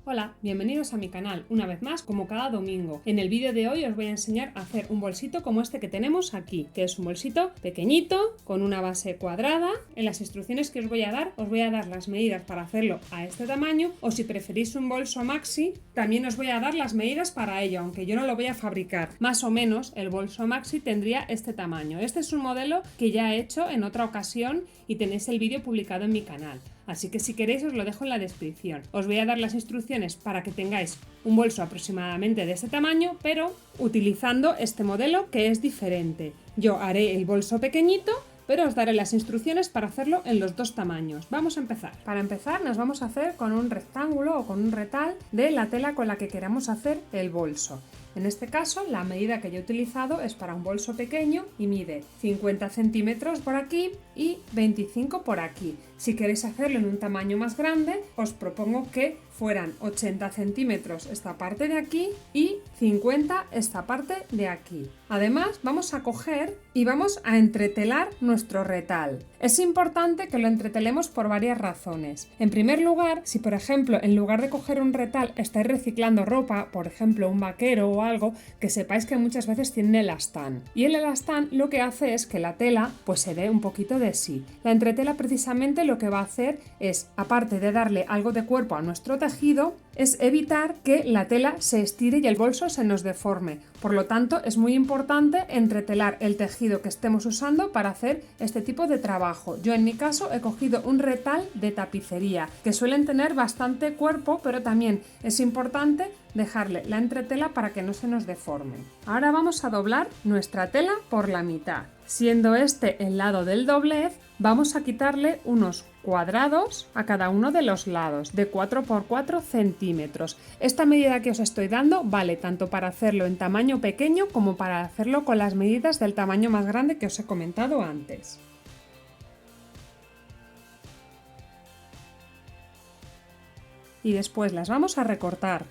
Hola, bienvenidos a mi canal, una vez más como cada domingo. En el vídeo de hoy os voy a enseñar a hacer un bolsito como este que tenemos aquí, que es un bolsito pequeñito, con una base cuadrada. En las instrucciones que os voy a dar las medidas para hacerlo a este tamaño, o si preferís un bolso maxi, también os voy a dar las medidas para ello, aunque yo no lo voy a fabricar. Más o menos el bolso maxi tendría este tamaño. Este es un modelo que ya he hecho en otra ocasión y tenéis el vídeo publicado en mi canal. Así que si queréis os lo dejo en la descripción. Os voy a dar las instrucciones para que tengáis un bolso aproximadamente de este tamaño, pero utilizando este modelo que es diferente. Yo haré el bolso pequeñito, pero os daré las instrucciones para hacerlo en los dos tamaños. Vamos a empezar. Para empezar nos vamos a hacer con un rectángulo o con un retal de la tela con la que queramos hacer el bolso. En este caso, la medida que yo he utilizado es para un bolso pequeño y mide 50 centímetros por aquí y 25 por aquí. Si queréis hacerlo en un tamaño más grande, os propongo que fueran 80 centímetros esta parte de aquí y 50 esta parte de aquí. Además, vamos a coger y vamos a entretelar nuestro retal. Es importante que lo entretelemos por varias razones. En primer lugar, si por ejemplo en lugar de coger un retal estáis reciclando ropa, por ejemplo un vaquero o algo, que sepáis que muchas veces tiene elastán. Y el elastán lo que hace es que la tela pues se dé un poquito de sí. La entretela precisamente lo que va a hacer es, aparte de darle algo de cuerpo a nuestro tejido, es evitar que la tela se estire y el bolso se nos deforme. Por lo tanto, es muy importante entretelar el tejido que estemos usando para hacer este tipo de trabajo. Yo en mi caso he cogido un retal de tapicería, que suelen tener bastante cuerpo, pero también es importante dejarle la entretela para que no se nos deforme. Ahora vamos a doblar nuestra tela por la mitad. Siendo este el lado del doblez, vamos a quitarle unos cuadrados a cada uno de los lados de 4 por 4 centímetros. Esta medida que os estoy dando vale tanto para hacerlo en tamaño pequeño como para hacerlo con las medidas del tamaño más grande que os he comentado antes. Y después las vamos a recortar.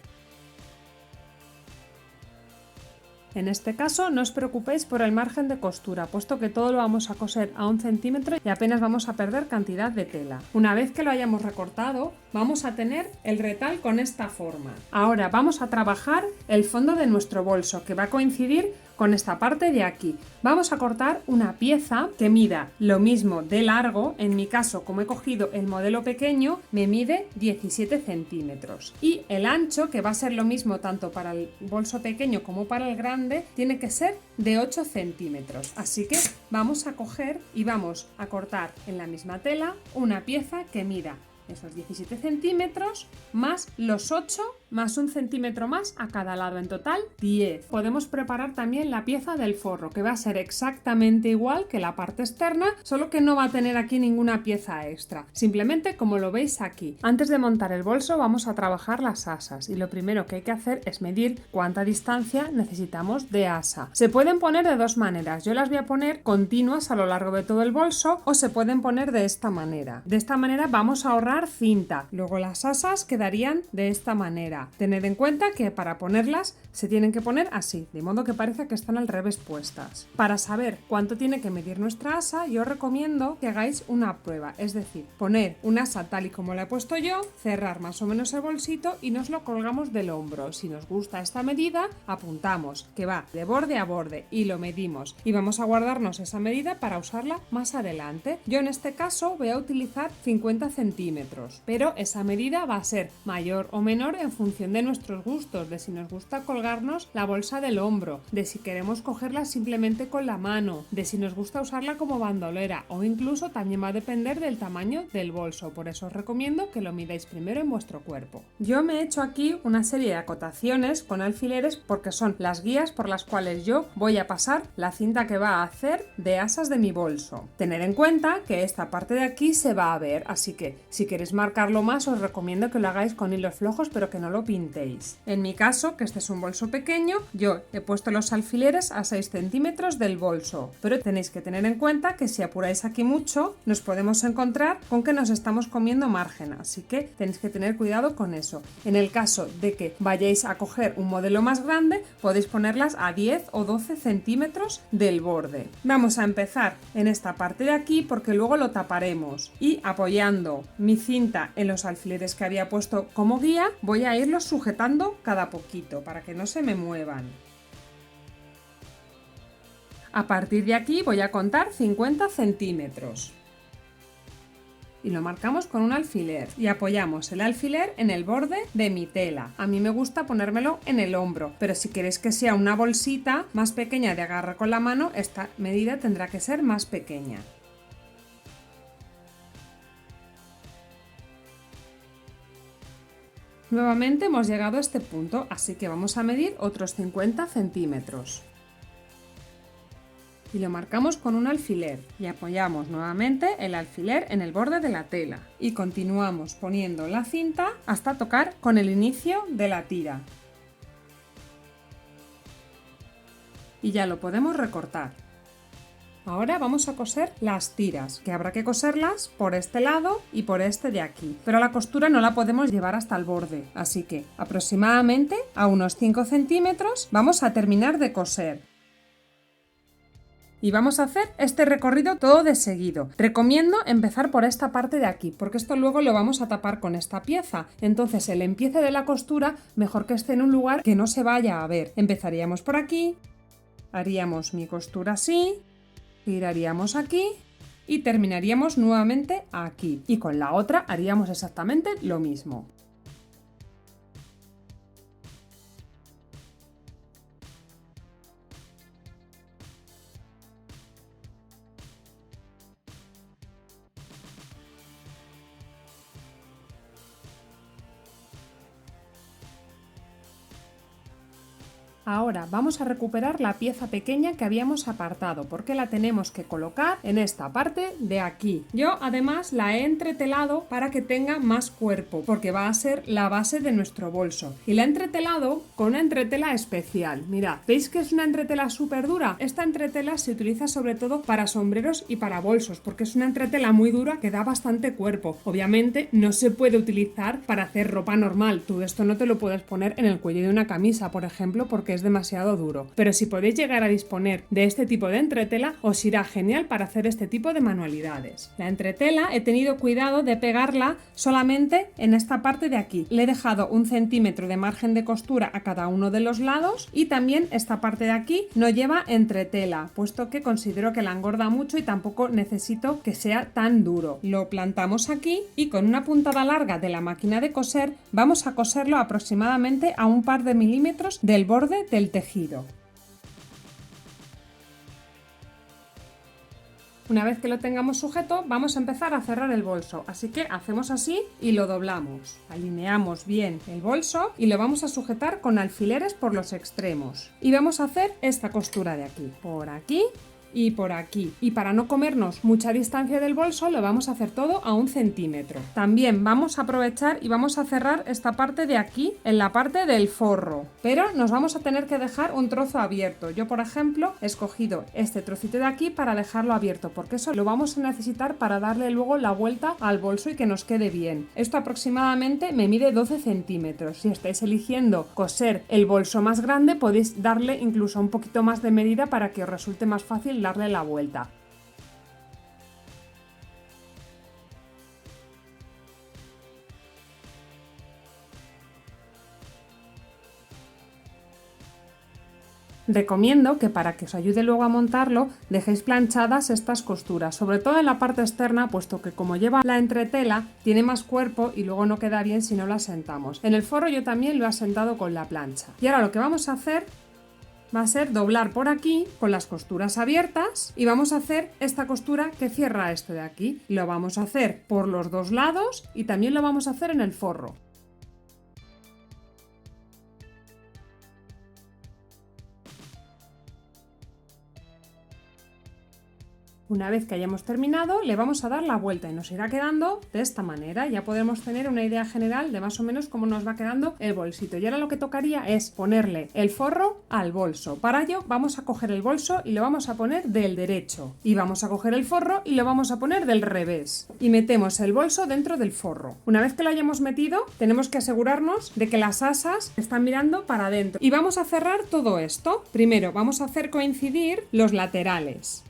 En este caso no os preocupéis por el margen de costura, puesto que todo lo vamos a coser a 1 centímetro y apenas vamos a perder cantidad de tela. Una vez que lo hayamos recortado, vamos a tener el retal con esta forma. Ahora vamos a trabajar el fondo de nuestro bolso, que va a coincidir con esta parte de aquí. Vamos a cortar una pieza que mida lo mismo de largo. En mi caso, como he cogido el modelo pequeño, me mide 17 centímetros. Y el ancho, que va a ser lo mismo tanto para el bolso pequeño como para el grande, tiene que ser de 8 centímetros. Así que vamos a coger y vamos a cortar en la misma tela una pieza que mida esos 17 centímetros más los 8 más 1 centímetro más a cada lado, en total 10. Podemos preparar también la pieza del forro, que va a ser exactamente igual que la parte externa, solo que no va a tener aquí ninguna pieza extra, simplemente como lo veis aquí. Antes de montar el bolso vamos a trabajar las asas y lo primero que hay que hacer es medir cuánta distancia necesitamos de asa. Se pueden poner de dos maneras, yo las voy a poner continuas a lo largo de todo el bolso o se pueden poner de esta manera. De esta manera vamos a ahorrar cinta, luego las asas quedarían de esta manera. Tened en cuenta que para ponerlas se tienen que poner así, de modo que parece que están al revés puestas. Para saber cuánto tiene que medir nuestra asa, yo os recomiendo que hagáis una prueba, es decir, poner una asa tal y como la he puesto yo, cerrar más o menos el bolsito y nos lo colgamos del hombro. Si nos gusta esta medida, apuntamos que va de borde a borde y lo medimos y vamos a guardarnos esa medida para usarla más adelante. Yo en este caso voy a utilizar 50 centímetros, pero esa medida va a ser mayor o menor en función de nuestros gustos, de si nos gusta colgarnos la bolsa del hombro, de si queremos cogerla simplemente con la mano, de si nos gusta usarla como bandolera o incluso también va a depender del tamaño del bolso. Por eso os recomiendo que lo midáis primero en vuestro cuerpo. Yo me he hecho aquí una serie de acotaciones con alfileres porque son las guías por las cuales yo voy a pasar la cinta que va a hacer de asas de mi bolso. Tener en cuenta que esta parte de aquí se va a ver, así que si queréis marcarlo más os recomiendo que lo hagáis con hilos flojos, pero que no lo lo pintéis. En mi caso, que este es un bolso pequeño, yo he puesto los alfileres a 6 centímetros del bolso, pero tenéis que tener en cuenta que si apuráis aquí mucho, nos podemos encontrar con que nos estamos comiendo margen, así que tenéis que tener cuidado con eso. En el caso de que vayáis a coger un modelo más grande, podéis ponerlas a 10 o 12 centímetros del borde. Vamos a empezar en esta parte de aquí porque luego lo taparemos, y apoyando mi cinta en los alfileres que había puesto como guía, voy a irlos sujetando cada poquito para que no se me muevan. A partir de aquí voy a contar 50 centímetros. Y lo marcamos con un alfiler y apoyamos el alfiler en el borde de mi tela. A mí me gusta ponérmelo en el hombro, pero si queréis que sea una bolsita más pequeña de agarrar con la mano, esta medida tendrá que ser más pequeña. Nuevamente hemos llegado a este punto, así que vamos a medir otros 50 centímetros. Y lo marcamos con un alfiler y apoyamos nuevamente el alfiler en el borde de la tela y continuamos poniendo la cinta hasta tocar con el inicio de la tira. Y ya lo podemos recortar. Ahora vamos a coser las tiras, que habrá que coserlas por este lado y por este de aquí, pero la costura no la podemos llevar hasta el borde, así que aproximadamente a unos 5 centímetros vamos a terminar de coser. Y vamos a hacer este recorrido todo de seguido. Recomiendo empezar por esta parte de aquí, porque esto luego lo vamos a tapar con esta pieza. Entonces el empiece de la costura, mejor que esté en un lugar que no se vaya a ver. Empezaríamos por aquí, haríamos mi costura así, giraríamos aquí y terminaríamos nuevamente aquí. Y con la otra haríamos exactamente lo mismo. Ahora vamos a recuperar la pieza pequeña que habíamos apartado porque la tenemos que colocar en esta parte de aquí. Yo además la he entretelado para que tenga más cuerpo porque va a ser la base de nuestro bolso. Y la he entretelado con una entretela especial. Mirad, ¿veis que es una entretela súper dura? Esta entretela se utiliza sobre todo para sombreros y para bolsos porque es una entretela muy dura que da bastante cuerpo. Obviamente no se puede utilizar para hacer ropa normal. Tú esto no te lo puedes poner en el cuello de una camisa, por ejemplo, porque es demasiado duro, pero si podéis llegar a disponer de este tipo de entretela os irá genial para hacer este tipo de manualidades. La entretela he tenido cuidado de pegarla solamente en esta parte de aquí. Le he dejado 1 centímetro de margen de costura a cada uno de los lados y también esta parte de aquí no lleva entretela, puesto que considero que la engorda mucho y tampoco necesito que sea tan duro. Lo plantamos aquí y con una puntada larga de la máquina de coser vamos a coserlo aproximadamente a un par de milímetros del borde del tejido. Una vez que lo tengamos sujeto, vamos a empezar a cerrar el bolso, así que hacemos así y lo doblamos. Alineamos bien el bolso y lo vamos a sujetar con alfileres por los extremos. Y vamos a hacer esta costura de aquí, por aquí y por aquí. Y para no comernos mucha distancia del bolso, lo vamos a hacer todo a 1 centímetro. También vamos a aprovechar y vamos a cerrar esta parte de aquí, en la parte del forro. Pero nos vamos a tener que dejar un trozo abierto. Yo, por ejemplo, he escogido este trocito de aquí para dejarlo abierto, porque eso lo vamos a necesitar para darle luego la vuelta al bolso y que nos quede bien. Esto aproximadamente me mide 12 centímetros. Si estáis eligiendo coser el bolso más grande, podéis darle incluso un poquito más de medida para que os resulte más fácil darle la vuelta. Recomiendo que para que os ayude luego a montarlo dejéis planchadas estas costuras, sobre todo en la parte externa, puesto que como lleva la entretela tiene más cuerpo y luego no queda bien si no la asentamos. En el forro yo también lo he asentado con la plancha. Y ahora lo que vamos a hacer va a ser doblar por aquí con las costuras abiertas y vamos a hacer esta costura que cierra esto de aquí. Lo vamos a hacer por los dos lados y también lo vamos a hacer en el forro. Una vez que hayamos terminado, le vamos a dar la vuelta y nos irá quedando de esta manera. Ya podemos tener una idea general de más o menos cómo nos va quedando el bolsito. Y ahora lo que tocaría es ponerle el forro al bolso. Para ello vamos a coger el bolso y lo vamos a poner del derecho. Y vamos a coger el forro y lo vamos a poner del revés. Y metemos el bolso dentro del forro. Una vez que lo hayamos metido, tenemos que asegurarnos de que las asas están mirando para adentro. Y vamos a cerrar todo esto. Primero vamos a hacer coincidir los laterales.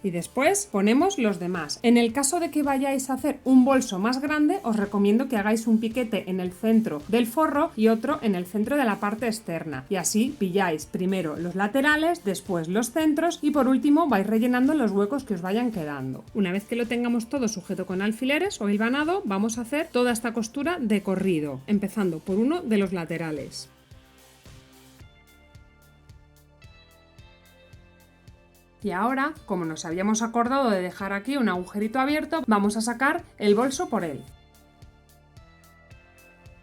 Y después ponemos los demás. En el caso de que vayáis a hacer un bolso más grande, os recomiendo que hagáis un piquete en el centro del forro y otro en el centro de la parte externa. Y así pilláis primero los laterales, después los centros y por último vais rellenando los huecos que os vayan quedando. Una vez que lo tengamos todo sujeto con alfileres o hilvanado, vamos a hacer toda esta costura de corrido, empezando por uno de los laterales. Y ahora, como nos habíamos acordado de dejar aquí un agujerito abierto, vamos a sacar el bolso por él.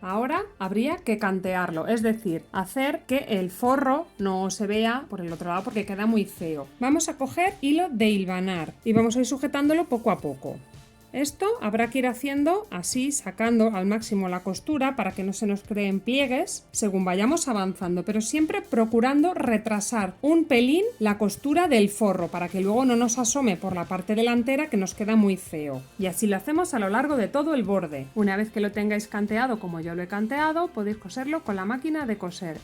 Ahora habría que cantearlo, es decir, hacer que el forro no se vea por el otro lado porque queda muy feo. Vamos a coger hilo de hilvanar y vamos a ir sujetándolo poco a poco. Esto habrá que ir haciendo así, sacando al máximo la costura para que no se nos creen pliegues según vayamos avanzando, pero siempre procurando retrasar un pelín la costura del forro para que luego no nos asome por la parte delantera que nos queda muy feo. Y así lo hacemos a lo largo de todo el borde. Una vez que lo tengáis canteado como yo lo he canteado, podéis coserlo con la máquina de coser.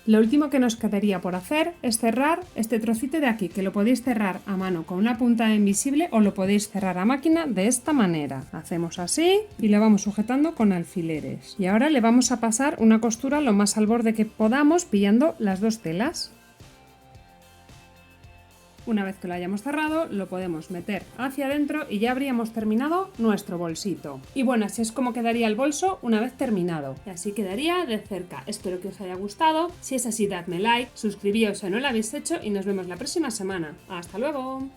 Lo último que nos quedaría por hacer es cerrar este trocito de aquí, que lo podéis cerrar a mano con una punta invisible o lo podéis cerrar a máquina de esta manera. Hacemos así y lo vamos sujetando con alfileres. Y ahora le vamos a pasar una costura lo más al borde que podamos pillando las dos telas. Una vez que lo hayamos cerrado, lo podemos meter hacia adentro y ya habríamos terminado nuestro bolsito. Y bueno, así es como quedaría el bolso una vez terminado. Y así quedaría de cerca. Espero que os haya gustado. Si es así, dadme like, suscribíos si no lo habéis hecho y nos vemos la próxima semana. ¡Hasta luego!